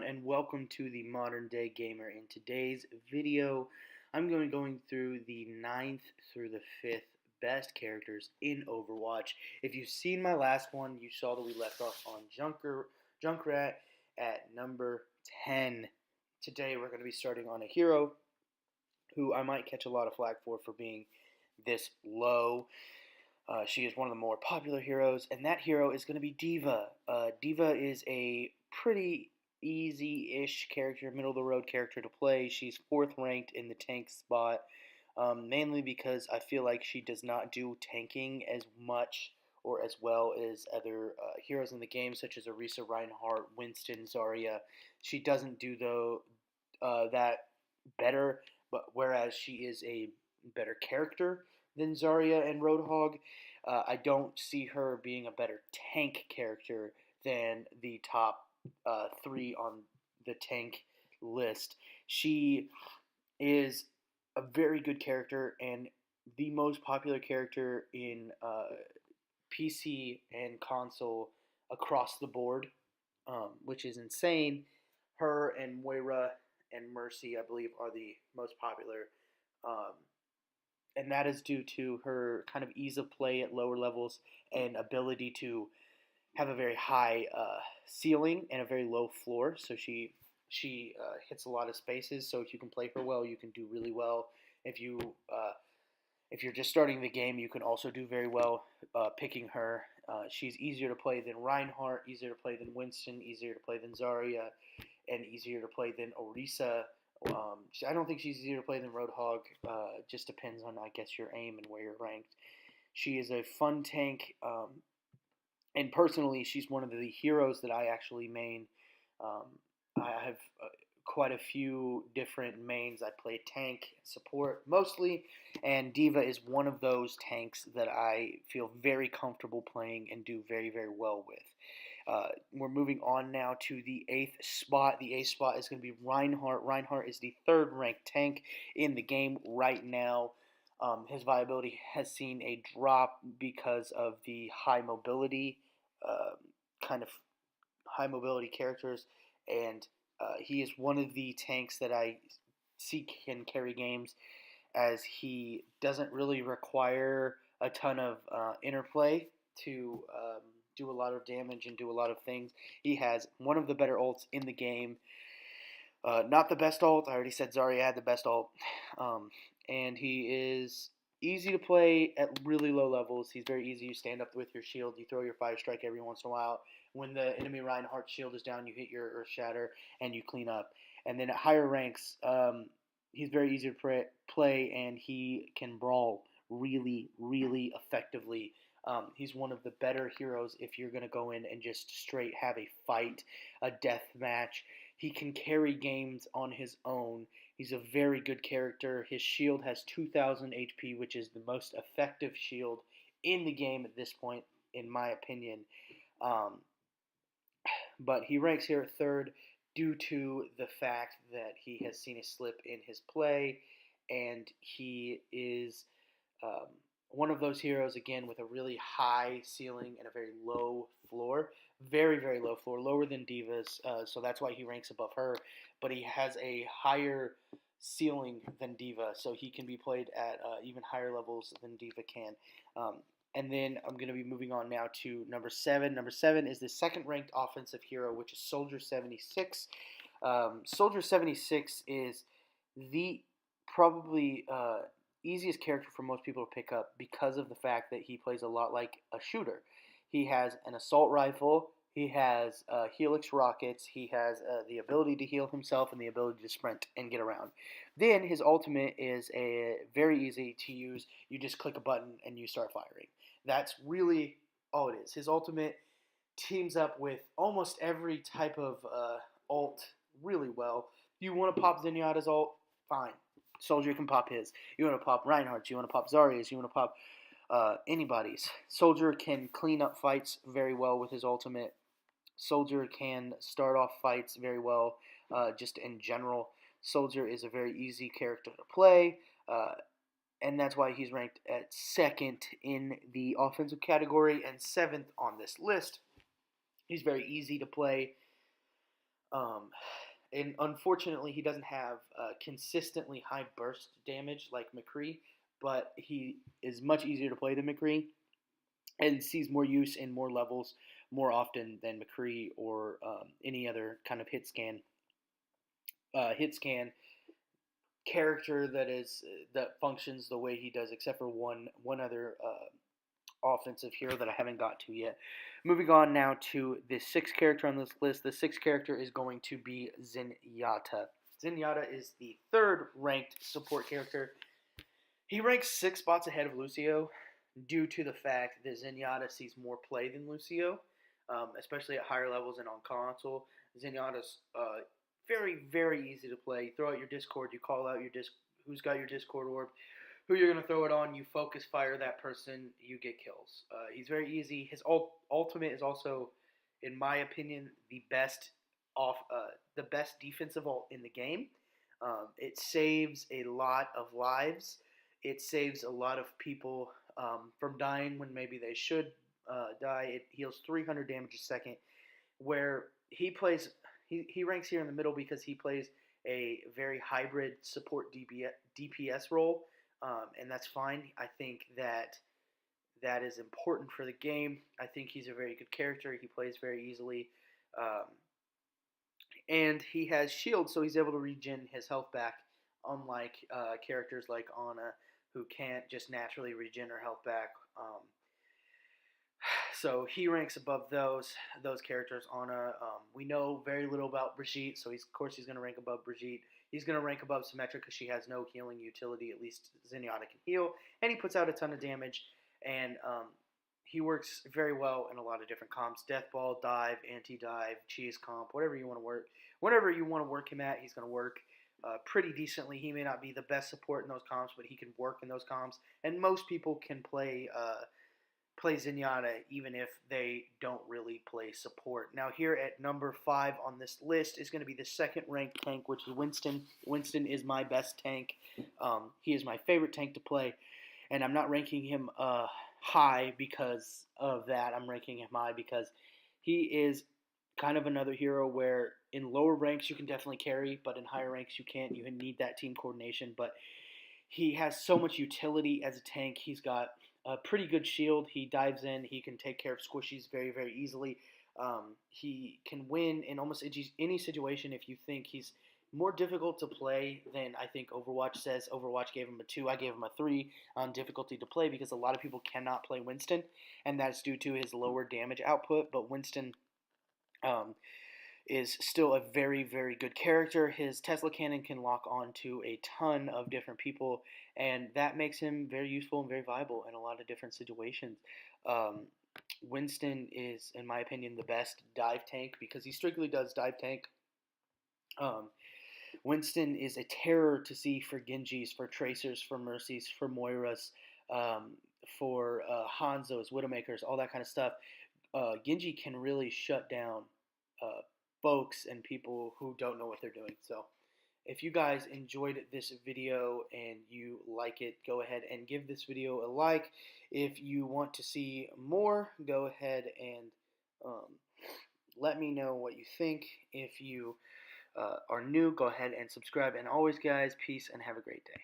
and welcome to the Modern Day Gamer. In today's video, I'm going to be going through the 9th through the 5th best characters in Overwatch. If you've seen my last one, you saw that we left off on Junkrat at number 10. Today we're going to be starting on a hero who I might catch a lot of flack for being this low. She is one of the more popular heroes, and that hero is going to be Deva. Deva is a pretty easy-ish character, middle-of-the-road character to play. She's 4th ranked in the tank spot, mainly because I feel like she does not do tanking as much or as well as other heroes in the game, such as Orisa, Reinhardt, Winston, Zarya. She doesn't do that better, but whereas she is a better character than Zarya and Roadhog, I don't see her being a better tank character than the top 3 on the tank list. She is a very good character and the most popular character in PC and console across the board, which is insane. Her and Moira and Mercy, I believe, are the most popular. And that is due to her kind of ease of play at lower levels and ability to have a very high ceiling and a very low floor. So she hits a lot of spaces. So if you can play her well, you can do really well. If you're just starting the game, you can also do very well picking her. She's easier to play than Reinhardt, easier to play than Winston, easier to play than Zarya, and easier to play than Orisa. I don't think she's easier to play than Roadhog. Just depends on, I guess, your aim and where you're ranked. She is a fun tank, and personally, she's one of the heroes that I actually main. I have quite a few different mains. I play tank, support mostly, and Deva is one of those tanks that I feel very comfortable playing and do very, very well with. We're moving on now to the 8th spot. The 8th spot is going to be Reinhardt. Reinhardt is the 3rd ranked tank in the game right now. His viability has seen a drop because of the high mobility, high mobility characters, and he is one of the tanks that I see can carry games, as he doesn't really require a ton of interplay to do a lot of damage and do a lot of things. He has one of the better ults in the game. Not the best ult. I already said Zarya had the best ult. And he is easy to play at really low levels. He's very easy. You stand up with your shield. You throw your 5-strike every once in a while. When the enemy Reinhardt shield is down, you hit your Earth Shatter and you clean up. And then at higher ranks, he's very easy to play, and he can brawl really, really effectively. He's one of the better heroes if you're going to go in and just straight have a fight, a death match. He can carry games on his own. He's a very good character. His shield has 2,000 HP, which is the most effective shield in the game at this point, in my opinion. But he ranks here at 3rd due to the fact that he has seen a slip in his play, and he is one of those heroes, again, with a really high ceiling and a very low floor. Very, very low floor, lower than Deva's, so that's why he ranks above her. But he has a higher ceiling than Deva, so he can be played at even higher levels than Deva can. And then I'm going to be moving on now to number 7. Number 7 is the 2nd ranked offensive hero, which is Soldier 76. Soldier 76 is the probably easiest character for most people to pick up because of the fact that he plays a lot like a shooter. He has an assault rifle, he has Helix rockets, he has the ability to heal himself and the ability to sprint and get around. Then his ultimate is very easy to use. You just click a button and you start firing. That's really all it is. His ultimate teams up with almost every type of ult really well. You want to pop Zenyatta's ult? Fine. Soldier can pop his. You want to pop Reinhardt's, you want to pop Zarya's, you want to pop anybody's. Soldier can clean up fights very well with his ultimate. Soldier can start off fights very well, just in general. Soldier is a very easy character to play, and that's why he's ranked at 2nd in the offensive category and 7th on this list. He's very easy to play. Um, and unfortunately, he doesn't have consistently high burst damage like McCree, but he is much easier to play than McCree and sees more use in more levels more often than McCree or any other kind of hit scan character that functions the way he does, except for one other offensive hero that I haven't got to yet. Moving on now to the sixth character on this list. The sixth character is going to be Zenyatta. Zenyatta is the third ranked support character. He ranks 6 spots ahead of Lucio due to the fact that Zenyatta sees more play than Lucio, especially at higher levels and on console. Zenyatta's very, very easy to play. You throw out your Discord, you call out who's got your Discord orb, who you're going to throw it on, you focus fire that person, you get kills. He's very easy. His ultimate is also, in my opinion, the best defensive ult in the game. It saves a lot of lives. It saves a lot of people from dying when maybe they should die. It heals 300 damage a second. Where he ranks here in the middle because he plays a very hybrid support DPS role, and that's fine. I think that is important for the game. I think he's a very good character. He plays very easily. And he has shield, so he's able to regen his health back, unlike characters like Ana, who can't just naturally regen her health back. So he ranks above those characters. Ana, we know very little about Brigitte, so of course he's going to rank above Brigitte. He's going to rank above Symmetra because she has no healing utility. At least Zenyatta can heal, and he puts out a ton of damage. And he works very well in a lot of different comps: death ball, dive, anti-dive, cheese comp, whatever you want to work. Whatever you want to work him at, he's going to work pretty decently. He may not be the best support in those comps, but he can work in those comps. And most people can play Zenyatta even if they don't really play support. Now here at number 5 on this list is going to be the second ranked tank, which is Winston. Winston is my best tank. He is my favorite tank to play, and I'm not ranking him high because of that. I'm ranking him high because he is kind of another hero where in lower ranks you can definitely carry, but in higher ranks you can't. You need that team coordination, but he has so much utility as a tank. He's got a pretty good shield. He dives in. He can take care of squishies very, very easily. He can win in almost any situation. If you think he's more difficult to play than I think Overwatch says, Overwatch gave him a 2. I gave him a 3 on difficulty to play because a lot of people cannot play Winston, and that's due to his lower damage output. But Winston is still a very, very good character. His Tesla cannon can lock on to a ton of different people, and that makes him very useful and very viable in a lot of different situations. Winston is, in my opinion, the best dive tank because he strictly does dive tank. Winston is a terror to see for Genjis, for Tracers, for Mercies, for Moiras, for Hanzos, Widowmakers, all that kind of stuff. Genji can really shut down folks and people who don't know what they're doing. So if you guys enjoyed this video and you like it, go ahead and give this video a like. If you want to see more, go ahead and let me know what you think. If you are new, go ahead and subscribe. And always, guys, peace and have a great day.